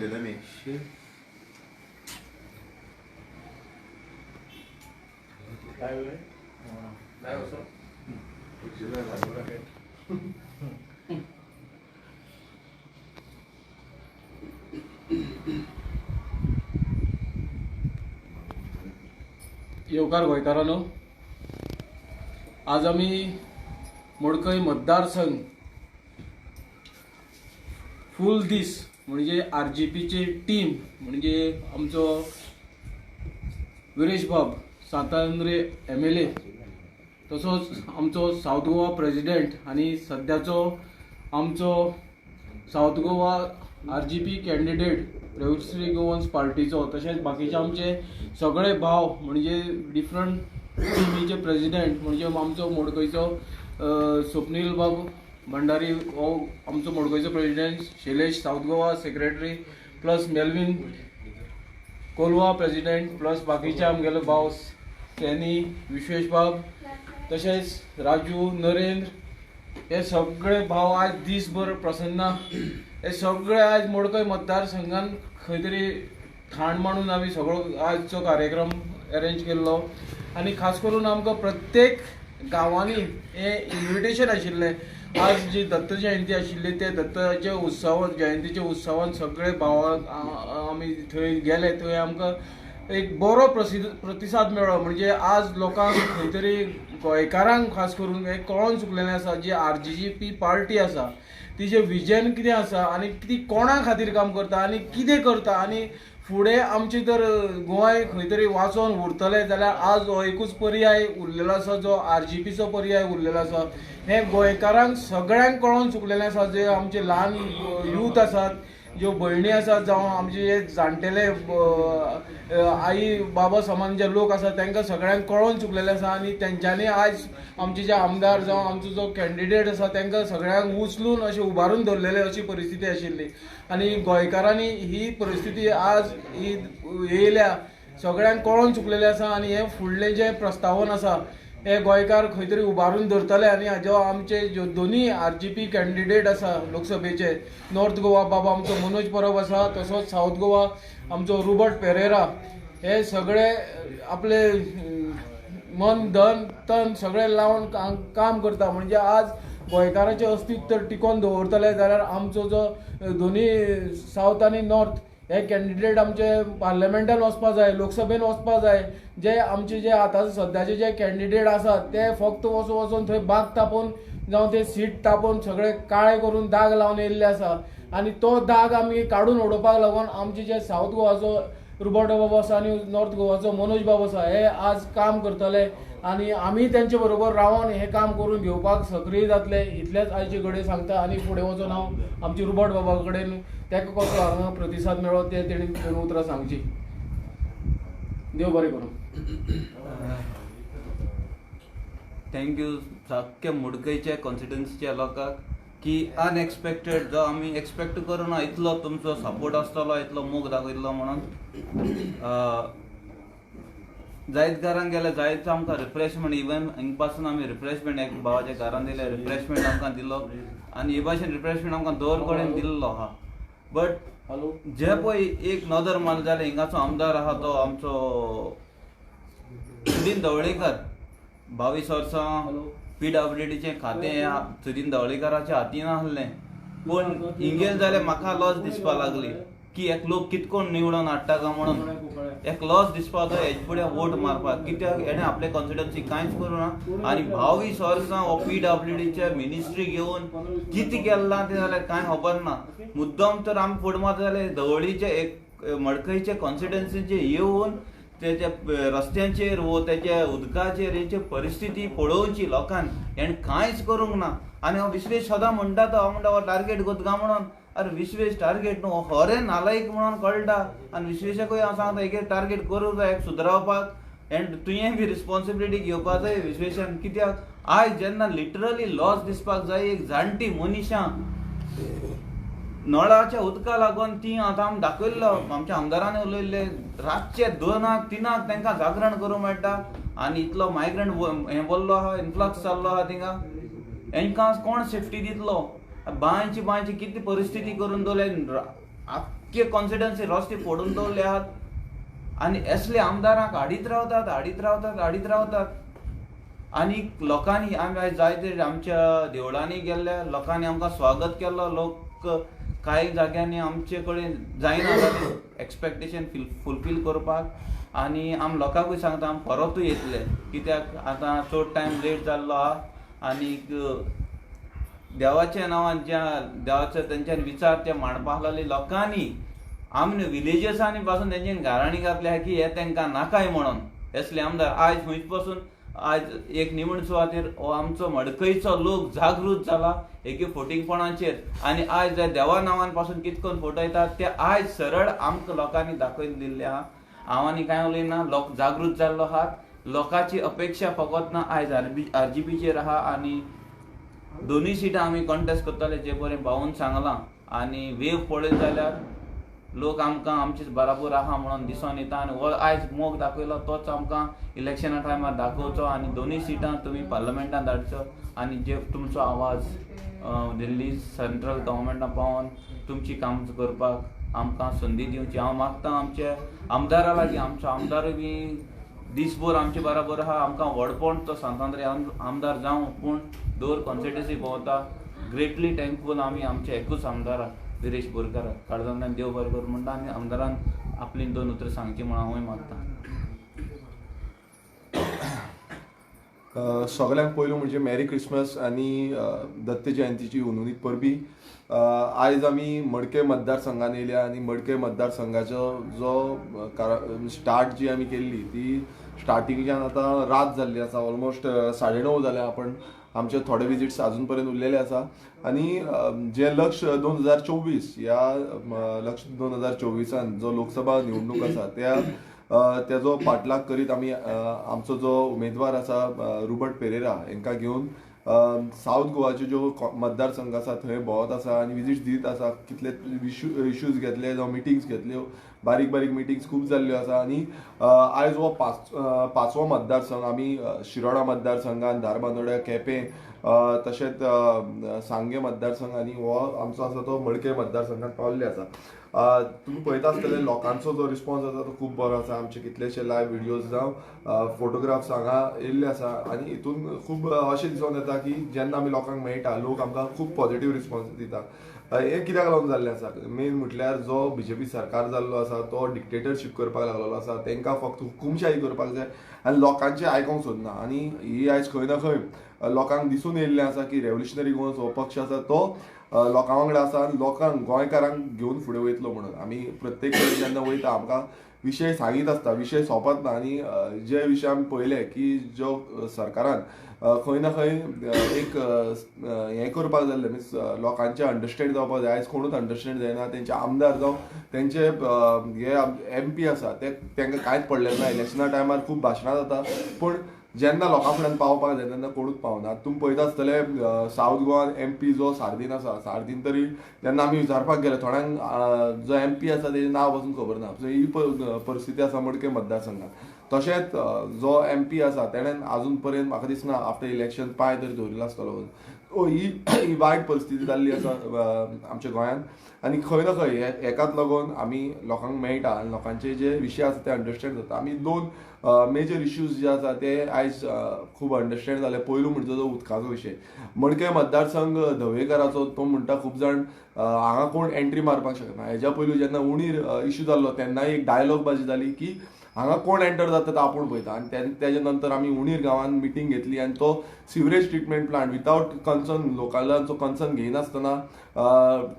घातलेला मी 100 काय होईल नाही असं येवकार गोंयकारांनो, आज आम्ही मडकय मतदारसंघ फुल दीस म्हणजे RGPची टीम म्हणजे आमचो विरेश बाब सातांद्रे MLA तसोच आमचो साऊथ गोवा प्रेसिडेंट आणि सध्याचो आमचो South Goa RGP candidate revolutionary Goans पार्टीचो तसेच बाकीचे आमचे सगळे भाव म्हणजे डिफरंट टीमीचे प्रेसिडेंट म्हणजे आमचो मडकयचो स्वप्नील बाब भंडारी हो आमचो मडकयचो president, Shailesh South Goa secretary plus Melvin Colva president plus बाकीचे आमगेलो भाव सॅनी विश्वेश बाब तसेच राजू नरेंद्र हे सगळे भाव आज दीसभर प्रसन्न हे सगळे आज मडकय मतदारसंघान खंय तरी ठाण मांडून आमी सगळो आजचो कार्यक्रम अरेंज केल्लो आणि खास करून आमकां प्रत्येक गांवांनी हे इन्विटेशन आशिल्लें. आज जी दत्त जयंती आशिल्ली ते दत्ताचे उत्सव जयंतीचे उत्सवान सगळे भावांक आमी थंय गेले. थंय आमकां एक बरो प्रतिसाद मेळ्ळो. म्हणजे आज लोकांक खंय तरी गोंयकारांक खास करून हे कळोन चुकलेलें आसा जी RGP पार्टी आसा तिचे विजन कितें आसा आणि ती कोणा खातीर काम करता आणि कितें करता आणि फुडें आमचे जर गोंय खंय तरी वाचोन उरतलें जाल्यार आज हो एकूच पर्याय उरलेलो आसा जो RGPचो पर्याय उरलेलो आसा. हे गोंयकारांक सगळ्यांक कळोन चुकलेलें आसा. जे आमचे ल्हान यूथ आसात, ज्यो भयणी आसात जावं आमचे जे जाणटेले आई बाबा समान जे लोक आसात तांकां सगळ्यांक कळोन चुकलेले आसा आणि तेंच्यांनी आज आमचे जे आमदार जावं आमचो जो कॅन्डिडेट आसा तांकां सगळ्यांक उचलून अशें उबारून धरलेले अशी परिस्थिती आशिल्ली आणि गोंयकारांनी ही परिस्थिती आज ही येयल्या सगळ्यांक कळोन चुकलेले आसा आणि हे फुडलें जे प्रस्तावन आसा हे गोंयकार खंय तरी उबारून धरतले आणि जो आमचे जो दोनी RGP कॅन्डिडेट आसा लोकसभेचे नॉर्थ गोवा बाबा आमचो मनोज परब आसा तसोच साऊथ गोवा आमचो रोबर्ट पेरेरा हे सगळे आपले मन धन तन सगळे लावून काम करता. म्हणजे आज गोंयकारांचें अस्तित्व टिकोवन दवरतले जाल्यार आमचो जो दोनी साऊथ आनी नॉर्थ हे कॅन्डिडेट आमचे पार्लमेंटान वचपा जाय, लोकसभेन वचपा जाय. जे आमचे जे आतां सद्याचे जे कॅन्डिडेट आसात ते फक्त वचून थंय बाग तापोवन जावं ते सीट तापोवन सगळे काळे करून दाग लावन येयल्ले आसा आणि तो दाग आमी काडून उडोवपाक लागून आमचे जे साऊथ गोवाचो रोबर्टो बाबा आसा आणि नॉर्थ गोवाचो मनोज बाब आसा हे आज काम करतले आणि आमी तेंचे बरोबर रावन हे काम करून घेवपाक सक्रीय जातले इतलेच आयचे घडये सांगता. आणि फुडें वचून हांव आमचे रोबर्ट बाबा कडेन ताका कसो हांगा प्रतिसाद मेळ्ळो ते तेणी दोन उतरां सांगची. देव बरें करूं. थँक्यू सारके मडकयचे कॉन्स्टिट्युन्सीच्या लोकांक की अनएक्सपेक्टेड जो आमी एक्सपेक्ट करूना इतलो तुमचो सपोर्ट आसतलो इतलो मोग दाखयतलो म्हणून. जायत घरांक गेले जायत आमकां रिफ्रेशमेंट इवन हिंग पासून आमी रिफ्रेशमेंट एक भावाच्या घरान दिले रिफ्रेशमेंट आमकां दिलो आणि हे भाशेन रिफ्रेशमेंट आमकां दोन कडेन दिल्लो आहा. बट जे पळय एक नदर मारले जाल्यार हिंगाचो आमदार आहा तो आमचो सुदीन धवळीकर 22 वर्सां PWDचे खातें सुदीन धवळीकराच्या हातीन आसलें. पूण हिंगेल जाल्यार म्हाका लॉस दिसपा लागली की एक लोक कितकोन निवडून हाडटा काय म्हणून एक लॉस दिसपा तो हेजे फुडें वोट मारपाक कित्याक हेणें आपले कॉन्स्टिट्युन्सी कांयच करूना आणि 22 वर्सां हो PWDचे मिनिस्ट्री घेवन कितें केलां तें जाल्यार कांय खबर ना. मुद्दम तर आमी फुडें मारता जाल्यार धवळीचे एक मडकयचे कॉन्स्टिट्युन्सीचे येवन त्याच्या रस्त्यांचेर वो त्याच्या उदकाचेर हेची परिस्थिती पळोवची लोकांनी हेणें कांयच करूंक ना. आणि हो विश्वेश सदां म्हणटा तो म्हणटा हो टार्गेट कोतगा म्हणून. अरे विश्वेश टार्गेट न्हू खरें नालायक म्हणून कळटा आणि विश्वेशाकूय हांव सांगता एक टार्गेट करूंक जाय सुदरावपाक एंड तुवें बी रिस्पॉन्सिबिलिटी घेवपाक जाय विश्वेशान. कित्याक आयज जेन्ना लिटरली लॉस दिसपाक जाय एक जाणटी मनशां नळाच्या उदका लागून ती आतां आमी दाखयल्लो आमच्या आमदारांनी उलयल्ले रातचे 2-3 तांकां जागरण करूंक मेळटा आणि इतलो मायग्रंट हें बोल्लो आहा इन्फ्लक्स जाल्लो आहा थिंगा हेंकां कोण सेफ्टी दितलो. बांयची कितें परिस्थिती करून दवरले इतके कॉन्सिडन्सी रस्ते फोडून दवरले आहात आनी असले आमदारांक हाडीत रावतात आनी लोकांनी आमी आयज जायते आमच्या देवळांनी गेल्ले, लोकांनी आमकां स्वागत केलो. लोक कांय जाग्यांनी आमचे कडेन जायना जालें एक्सपेक्टेशन फुलफील करपाक आनी आमी लोकांकूय सांगता आमी परतूय येतले, कित्याक आतां चड टायम लेट जाल्लो आहा आनीक देवाच्या नांवान ज्या देवाचे तेंच्यानी विचार ते मांडपाक लागले लोकांनी आमने विलेजसांनी पासून तेंच्यानी घराणी घातल्या की हे तांकां नाकाय म्हणून. असले आमदार आयज खंयच पासून आज एक निवड सुवातेर आमचो मडकयचो लोक जागृत जाला एके फोटिंगपणाचेर आनी आयज देवा नांवान पासून कितें करून फटयतात ते आयज सरळ आमकां लोकांनी दाखोवन दिल्ले आहा. हांव आनी कांय उलयना, लोक जागृत जाल्लो आहात. लोकांची अपेक्षा फकत ना आयज RGPचेर आहा आनी दोनूय सिटां आमी कॉन्टेस्ट करतले जे बरें भाऊन सांगलां आनी वेव पळयत जाल्यार लोक आमकां आमचे बराबर आहा म्हणून दिसून येता आनी हो आयज मोग दाखयलो तोच आमकां इलेक्शना टायमार दाखोवचो आनी दोनूय सिटां तुमी पार्लमेंटान धाडचो आनी जे तुमचो आवाज दिल्ली सेंट्रल गव्हर्मेंटान पावोन तुमची काम करपाक आमकां संदी दिवची. हांव मागतां आमचे आमदारा लागीं, आमचो आमदारूय बी दिसभर आमचे बराबर आहा. आमकां व्हडपण तो सांतांद्रे आमदार जावं पूण दोर कॉन्स्टिट्युएन्सी भोंवता. ग्रेटली थँकफूल आमी आमचे एकूच आमदाराक विरेश बोरकार काळजांतल्यान देव बरें करूं म्हणटा आनी आमदारान आपली 2 उतरां सांगची म्हणून हांवूय मागतां. सगळ्यांक पयलू म्हणजे मेरी क्रिसमस आनी दत्त जयंतीची उनुनीत परबी. आयज आमी मडके मतदारसंघान येयल्या आनी मडके मतदारसंघाचो जो स्टार्ट जी आमी केल्ली ती स्टार्टिंगच्यान आतां रात जाल्ली आसा. ऑलमोस्ट 9:30 जाल्या. आपण आमचे थोडे विजिट्स अजून पर्यंत उरलेले आसा आनी जे लक्ष 2024 ह्या लक्ष 2024 जो लोकसभा निवडणूक आसा त्याचो फाटलाग करीत आमी आमचो जो उमेदवार आसा रुबर्ट पेरेरा हांकां घेवन साऊथ गोवाचे जो मतदारसंघ आसा थंय भोंवत आसा आनी विजिट्स दीत आसा. कितले इश्यूज घेतले जावं मिटिंग्स घेतल्यो, बारीक बारीक मिटिंग्स खूब जाल्ल्यो आसा आनी आयज हो 5वो मतदारसंघ आमी शिरोडा मतदारसंघान, धारबांदोड्या, केपें तशेंच सांगे मतदारसंघांनी हो आमचो आसा तो मडके मतदारसंघात पावल्ले आसा. तुमी पळयता आसतले लोकांचो जो रिस्पॉन्स आसा तो खूब बरो आसा. आमचे कितलेशे लायव्ह व्हिडियोज जावं फोटोग्राफ्स हांगा येयल्ले आसा आनी हितून खूब अशें दिसून येता की जेन्ना आमी लोकांक मेळटा लोक आमकां खूब पॉझिटिव्ह रिस्पॉन्स दिता. हें कित्याक लागून जाल्लें आसा? मेन म्हटल्यार जो BJP सरकार जाल्लो आसा तो डिक्टेटरशीप करपाक लागलेलो आसा. तांकां फक्त हुकुमशाही करपाक जाय आनी लोकांचें आयकोंक सोदना. आनी ही आयज खंय ना खंय लोकांक दिसून येयल्लें आसा की रेव्होल्युशनरी गोवन्स हो पक्ष आसा तो लोकां वांगडा आसा आनी लोकांक गोंयकारांक घेवन फुडें वयतलो म्हणून. आमी प्रत्येक कडेन जेन्ना वयता आमकां विशय सांगीत आसता, विशय सोंपत ना आनी जे विशय आमी पळयले की जो सरकारान खंय ना खंय एक हें करपाक जाल्लें मीन्स लोकांचे अंडरस्टँड जावपाक जाय. आयज कोणूच अंडरस्टँड जायना. तेंचे आमदार जावं तेंचे हे MP आसा तेंकां कांयच पडलें ना. इलेक्शना टायमार खूब भाशणां जाता पूण जेन्ना लोकां फुड्यान पावपाक जाय तेन्ना कोणूच पावना. तुमी पळयता आसतले साऊथ गोवान MP जो सार्दीन आसा, सार्दीन तरी जेन्ना आमी विचारपाक गेले थोड्यांक जो MP आसा तेजें नांव पासून खबर ना. सो ही परिस्थिती आसा मडके मतदारसंघात. तशेंच जो MP आसा तेणेन आजून पर्यंत म्हाका दिसना आफ्टर इलेक्शन पांय तरी दवरिल्लो आसतलो. ही वायट परिस्थिती जाल्ली आसा आमच्या गोंयांत आनी खंय ना खंय हेकाच लागून आमी लोकांक मेळटा आनी लोकांचे जे विशय आसा ते अंडरस्टँड जाता. आमी 2 मेजर इश्यूज जे आसा ते आयज खूब अंडरस्टँड जाले. पयलू म्हणजे जो उदकाचो विशय. मडके मतदारसंघ धवेकाराचो तो म्हणटा खूब जाण हांगा कोण एंट्री मारपाक शकना. हेज्या पयलू जेन्ना उणीर इश्यू जाल्लो तेन्नाय एक डायलॉग बाजी जाली की हांगा कोण एंटर जाता तो आपूण पळयता. आनी तेजे नंतर आमी उणीर गांवांत मिटींग घेतली आनी तो sewerage treatment plant without concern लोकलांचो कन्सर्न घेयनासतना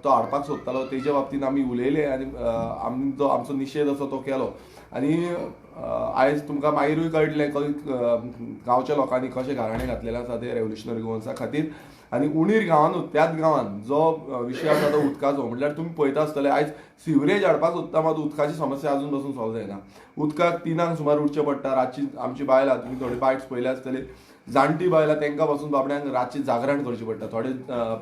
तो हाडपाक सोदतालो. तेजे बाबतींत आमी उलयले आनी आमचो निशेध आसा तो केलो. आनी आयज तुमकां मागीरूय कळटलें गांवच्या लोकांनी कशें घराणें घातलेलें आसा ते रेव्होल्युशनरी गोवन्सा खातीर. आनी उणीर गांवांनूच त्याच गांवांत जो विशय आसा तो उदकाचो म्हटल्यार तुमी पळयता आसतले आयज सिवरेज हाडपाक सोदता मात उदकाची समस्या अजून पासून सॉल्व जायना. उदकाक 3 सुमार उठचें पडटा. रातची आमची बायलां तुमी थोडे बायट्स पळयले आसतले जाणटी बायलां तांकां पासून बाबड्यांक रातची जागरण करचें पडटा. थोडे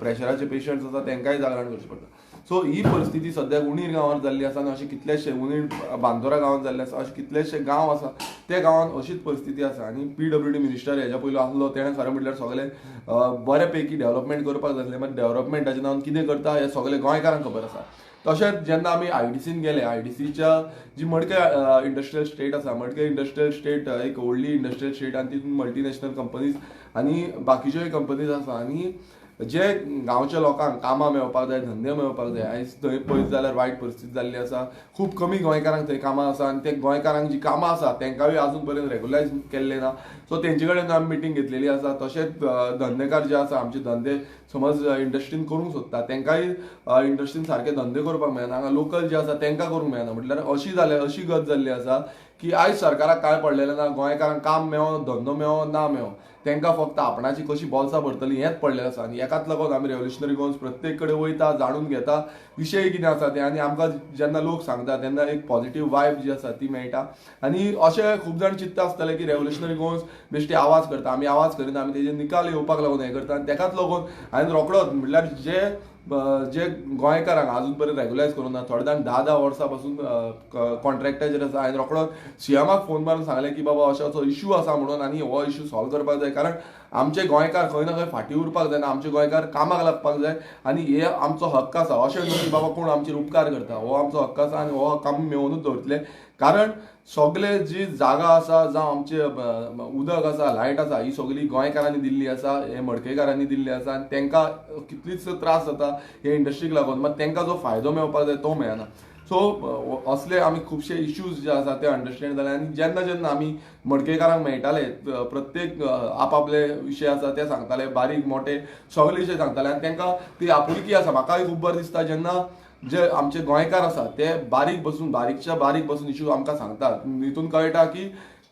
प्रेशराचे पेशंट्स आसा तांकांय जागरण करचें पडटा. सो ही परिस्थिती सद्याक उणीर गांवांत जाल्ली आसा आनी अशे कितलेशे उणीर बांदोरा गांवांत जाल्ले आसा. अशे कितलेशे गांव आसा त्या गांवांत अशीच परिस्थिती आसा. आनी PWD मिनिस्टर हेज्या पयलू आसलो तेणें खरें म्हटल्यार सगळें बऱ्या पैकी डेव्हलपमेंट करपाक जाय आसलें. मात डेव्हलपमेंटाच्या नांवान कितें करता हें सगळें गोंयकारांक खबर आसा. तशेंच जेन्ना आमी IDCन गेले, IDCच्या जी मडके इंडस्ट्रियल स्टेट आसा, मडके इंडस्ट्रियल स्टेट एक व्हडली इंडस्ट्रियल स्टेट आनी तितून मल्टीनॅशनल कंपनीज आनी बाकीच्योय कंपनीज आसा आनी जे गांवच्या लोकांक कामां मेळपाक जाय, धंदे मेळपाक जाय, आयज थंय पळयत जाल्यार वायट परिस्थिती जाल्ली आसा. खूब कमी गोंयकारांक थंय कामां आसा आनी ते गोंयकारांक जी कामां आसा तेंकाय आजून पर्यंत रेगुलायज केल्ले ना. सो तेंचे कडेन आमी मिटींग घेतलेली आसा. तशेंच धंदेकार जे आसा, आमचे धंदे समज इंडस्ट्रीन करूंक सोदता तेंकाय इंडस्ट्रीन सारके धंदे करपाक मेळना, हांगा लोकल जे आसा तेंकां करूंक मेळना. म्हटल्यार अशी गत जाल्ली आसा की आयज सरकाराक काय पडलेलें ना, गोंयकारांक काम मेळो, धंदो मेळो ना मेळो, तेंकां फक्त आपणाची कशी बोल्सां भरतली हेंच पडलेलें आसा. आनी हेकाच लागून आमी रेव्होल्युशनरी गोवन्स प्रत्येक कडेन वयता, जाणून घेता विशय कितें आसा ते, आनी आमकां जेन्ना लोक सांगता तेन्ना एक पॉझिटिव्ह वायब जी आसा ती मेळटा. आनी अशें खूब जाण चिंतता आसतले की रेव्होल्युशनरी गोवन्स बेश्टे आवाज करता, आमी आवाज करिना, आमी तेजे निकाल येवपाक लागून हें करता. आनी तेकाच लागून हांवें रोखडोच म्हटल्यार जे गोंयकारांक आजून पर्यंत रेगुलायज करूं ना, थोडे जाण 10 वर्सां पासून कॉन्ट्रॅक्टाचेर आसा, हांवें रोखडोच CMाक फोन मारून सांगलें की बाबा असो इशू आसा म्हणून आनी हो इशू सॉल्व करपाक जाय. कारण आमचे गोंयकार खंय ना खंय फाटीं उरपाक जायना, आमचे गोंयकार कामाक लागपाक जाय आनी हे आमचो हक्क आसा. अशें न्हू की बाबा कोण आमचेर उपकार करता, हो आमचो हक्क आसा आनी हो हक्क आमी मेळोनूच दवरतले. कारण सगळे जी जागा आसा, जावं आमचे उदक आसा, लायट आसा, ही सगळी गोंयकारांनी दिल्ली आसा, हे मडकयकारांनी दिल्ली आसा आनी तेंकां कितलीच त्रास जाता हे इंडस्ट्रीक लागून, मात तेंकां जो फायदो मेळपाक जाय तो मेळना. सो असले आमी खुबशे इश्यूज जे आसा ते अंडरस्टँड जाले आनी जेन्ना जेन्ना आमी मडकयकारांक मेळटाले, प्रत्येक आपआपले विशय आसा ते सांगताले, बारीक मोठे सगळे विशय सांगताले आनी तेंकां ती आपुलकी आसा. म्हाकाय खूब बरें दिसता जेन्ना जे आमचे गोंयकार आसा ते बारीकच्या बारीक बसून इश्यू आमकां सांगतात. हितून कळटा की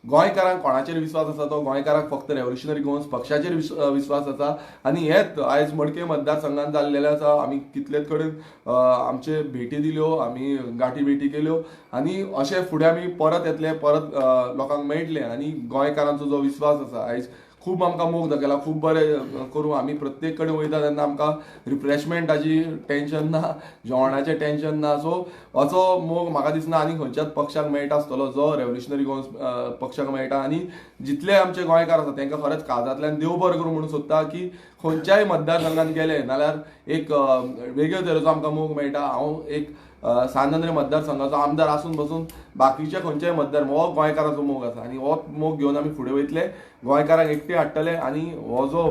गोंयकारांक कोणाचेर विश्वास आसा, तो गोंयकारांक फक्त रेव्होल्युशनरी गोवन्स पक्षाचेर विश्वास आसा. आनी हेच आयज मडके मतदारसंघात जाल्लेले आसा. आमी कितलेच कडेन आमचे भेटी दिल्यो, आमी गाठी भेटी केल्यो आनी अशे फुडें आमी परत येतले, परत लोकांक मेळटले आनी गोंयकारांचो जो विश्वास आसा आयज खूब आमकां मोग दाखयला. खूब बरें करूं आमी प्रत्येक कडेन वयता तेन्ना आमकां रिफ्रेशमेंटाची टेन्शन ना, जेवणाचें टेन्शन ना. सो असो मोग म्हाका दिसना आनी खंयच्याच पक्षाक मेळटा आसतलो जो रेव्होल्युशनरी गोवन्स पक्षाक मेळटा. आनी जितले आमचे गोंयकार आसा तेंकां खरेंच काळजांतल्यान देव बरें करूं म्हणून सोदता की खंयच्याय मतदारसंघात गेले नाल्यार एक वेगळ्यो तरेचो आमकां मोग मेळटा. हांव एक सांजंद्रे मतदारसंघाचो आमदार आसून बसून बाकीचे खंयच्याय मतदार, हो गोंयकाराचो मोग आसा आनी हो मोग घेवन आमी फुडें वयतले, गोंयकारांक एकटे हाडटले आनी हो जो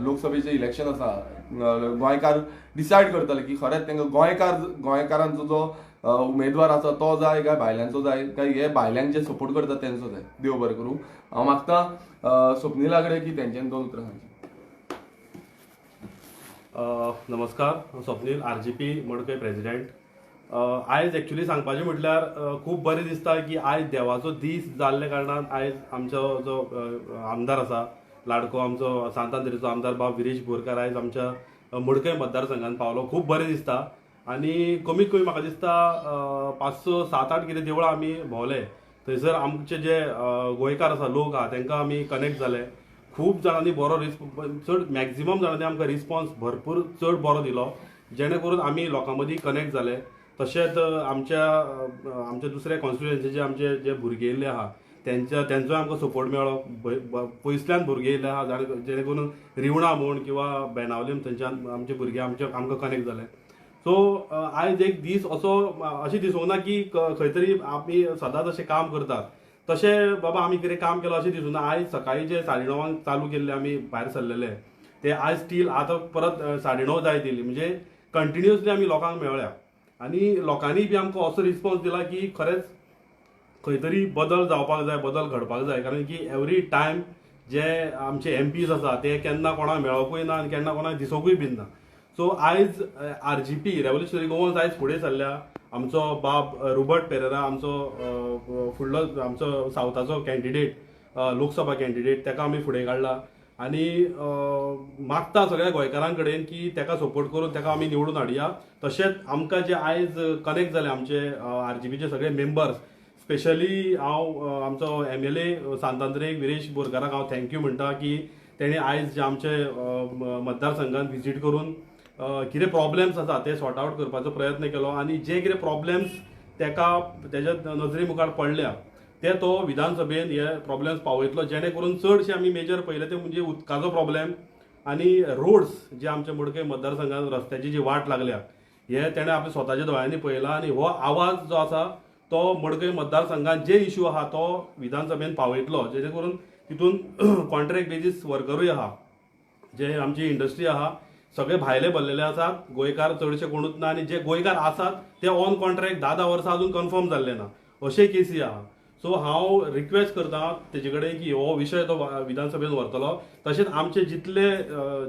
लोकसभेचें इलेक्शन आसा गोंयकार डिसायड करतले की खरेंच तांकां गोंयकारांचो जो उमेदवार आसा तो जाय काय भायल्यांचो जाय, काय हे भायल्यांक जे सपोर्ट करता तेंचो जाय. देव बरें करूं. हांव मागता स्वप्नीला कडेन की तेंच्यानी 2 उतरां सांगची. नमस्कार, हांव स्वप्नील, RGP मडकय प्रेसिडेंट. आयज एक्चुली सांगपाचें म्हटल्यार खूब बरें दिसता की आयज देवाचो दीस जाल्ल्या कारणान आयज आमचो जो आमदार आसा, लाडको आमचो सांतांद्रेचो आमदार बाब विरेश बोरकार आयज आमच्या मडकय मतदारसंघात पावलो. खूब बरें दिसता आनी कमीत कमी म्हाका दिसता 5, 7, 8 कितें देवळां आमी भोंवले. थंयसर आमचे जे गोंयकार आसा, लोक आहा, तांकां आमी कनेक्ट जाले. खूब जाणांनी बरो चड मॅक्झिमम जाणांनी आमकां रिस्पॉन्स भरपूर चड बरो दिलो, जेणे करून आमी लोकां मदीं कनेक्ट जाले. तशेंच आमच्या दुसऱ्या कॉन्स्टिट्युएन्सीचे आमचे जे भुरगे येयल्ले आहा तेंचोय आमकां सपोर्ट मेळ्ळो. पयसल्यान भुरगे येयल्ले आहा जेणे करून रिवणा म्हूण किंवा बेनावलीम थंयच्यान आमचे भुरगे आमकां कनेक्ट जाले. सो आयज एक दीस अशें दिसूंक ना की खंय तरी आमी सदांच अशें काम करतात, तशें बाबा आमी कितें काम केलां अशें दिसूंक ना. आयज सकाळीं जे 9:30 चालू केल्ले आमी भायर सरलेले ते आयज स्टील आतां परत 9:30 जायत येयली, म्हणजे कंटिन्युअसली आमी लोकांक मेळ्ळ्या आनी लोकांनी बी आमकां असो रिस्पॉन्स दिला की खरेंच खंय तरी बदल जावपाक जाय, बदल घडपाक जाय. कारण की एवरी टायम जे आमचे MPs आसा ते केन्ना कोणाक मेळोकूय ना आनी केन्ना कोणाक दिसोकूय बीन ना. सो आयज RGP रेव्होल्युशनरी गोवन्स आयज फुडें सरल्या. आमचो बाब रोबर्ट पेरेरा, आमचो फुडलो आमचो सावथाचो कॅन्डिडेट, लोकसभा कॅन्डिडेट, ताका आमी फुडें काडला आनी मागता सगळ्या गोंयकारां कडेन की ताका सपोर्ट करून ताका आमी निवडून हाडया. तशेंच आमकां जे आयज कनेक्ट जाले आमचे RGPचे सगळे मेंबर्स, स्पेशली हांव आमचो MLA सांतांद्रे विरेश बोरकाराक हांव थँक्यू म्हणटा की तेणे आयज जे आमचे मतदारसंघात व्हिजीट करून कितें प्रॉब्लेम्स आसा ते सॉर्ट आवट करपाचो प्रयत्न केलो आनी जे कितें प्रॉब्लेम्स तेच्या नजरे मुखार पडल्या ते तो विधानसभेन हे प्रॉब्लेम्स पावयतलो, जेणे करून चडशे आमी मेजर पयले ते म्हणजे उदकाचो प्रॉब्लेम आनी रोड्स जे आमच्या मडकय मतदारसंघात रस्त्याची जी वाट लागल्या हे तेणें आपल्या स्वताच्या दोळ्यांनी पळयलां आनी हो आवाज जो आसा तो मडकय मतदारसंघात जे इश्यू आहा तो विधानसभेन पावयतलो, जेणे करून तितून कॉन्ट्रॅक्ट बेजीस वर्करूय आहा, जे आमची इंडस्ट्री आहा सगळे भायले भरलेले आसात, गोंयकार चडशे कोणूच ना, आनी जे गोंयकार आसात ते ऑन कॉन्ट्रॅक्ट 10 वर्सां अजून कन्फर्म जाल्ले ना, अशे केसी आहा. सो हांव रिक्वेस्ट करता तेजे कडेन की हो विशय तो विधानसभेन व्हरतलो. तशेंच आमचे जितले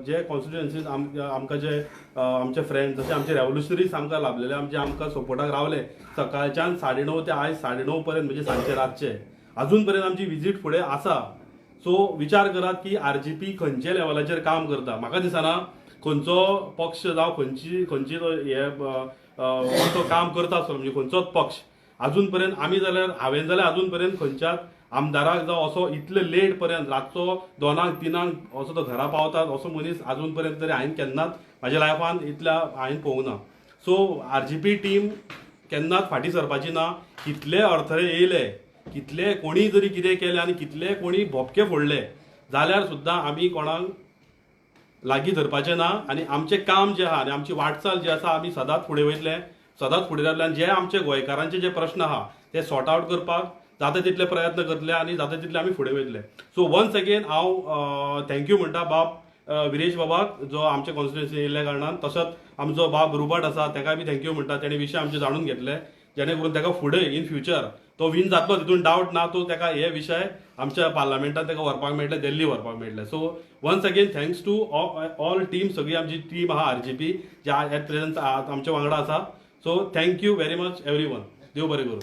जे कॉन्स्टिट्युएन्सीज आमकां जे आमचे फ्रेंड्स जशे आमचे रेव्होल्युशनरीज आमकां लाभलेले, आमचे आमकां सपोर्टाक रावले सकाळच्यान 9:30 ते आयज 9:30 पर्यंत म्हणजे सांजचे रातचे अजून पर्यंत आमची विजीट फुडें आसा. सो विचार करात की आरजीपी खंयचे लेवलाचेर काम करता. म्हाका दिसना खंयचो पक्ष जावं खंयची तो काम करता आसतलो, म्हणजे खंयचोच पक्ष अजून पर्यंत आमी जाल्यार हांवें जाल्यार अजून पर्यंत खंयच्याच आमदाराक जावं असो इतले लेट पर्यंत रातचो 2-3 असो तो घरा पावतात असो मनीस अजून पर्यंत तरी हांवें केन्नाच म्हाज्या लायफान इतल्या हांवें पळोवंक ना. सो आरजीपी टीम केन्नाच फाटीं सरपाची ना. कितले अडथळे येयले, कितले कोणी जरी कितें केलें आनी कितले कोणी भोपके फोडले जाल्यार सुद्दां आमी कोणाक लागीं धरपाचें ना. आनी आमचें काम जें आहा आनी आमची वाटचाल जी आसा आमी सदांच फुडें वयतले, सदांच फुडें जातले, आनी जे आमचे गोंयकारांचे जे प्रश्न आहा ते सॉर्ट आवट करपाक जाता तितले प्रयत्न करतले आनी जाता तितले आमी फुडें वयतले. सो वन्स अगेन हांव थँक्यू म्हणटा विरेश बाबाक जो आमच्या कॉन्स्टिट्युएन्सीन येयल्ल्या कारणान. तसोच आमचो बाब रुबट आसा तेका बी थँक्यू म्हणटा, तेणे विशय आमचे जाणून घेतले जेणे करून तेका फुडें इन फ्युचर तो विन जातलो तितून डावट ना. तो तेका हे विशय आमच्या पार्लमेंटात तेका व्हरपाक मेळटले, दिल्ली व्हरपाक मेळटले. So once again thanks to all team, सगळी आमची टीम आहा आरजीपी जे एट प्रेझेंट आमच्या वांगडा आसा. So thank you very much everyone. देव बरें करूं.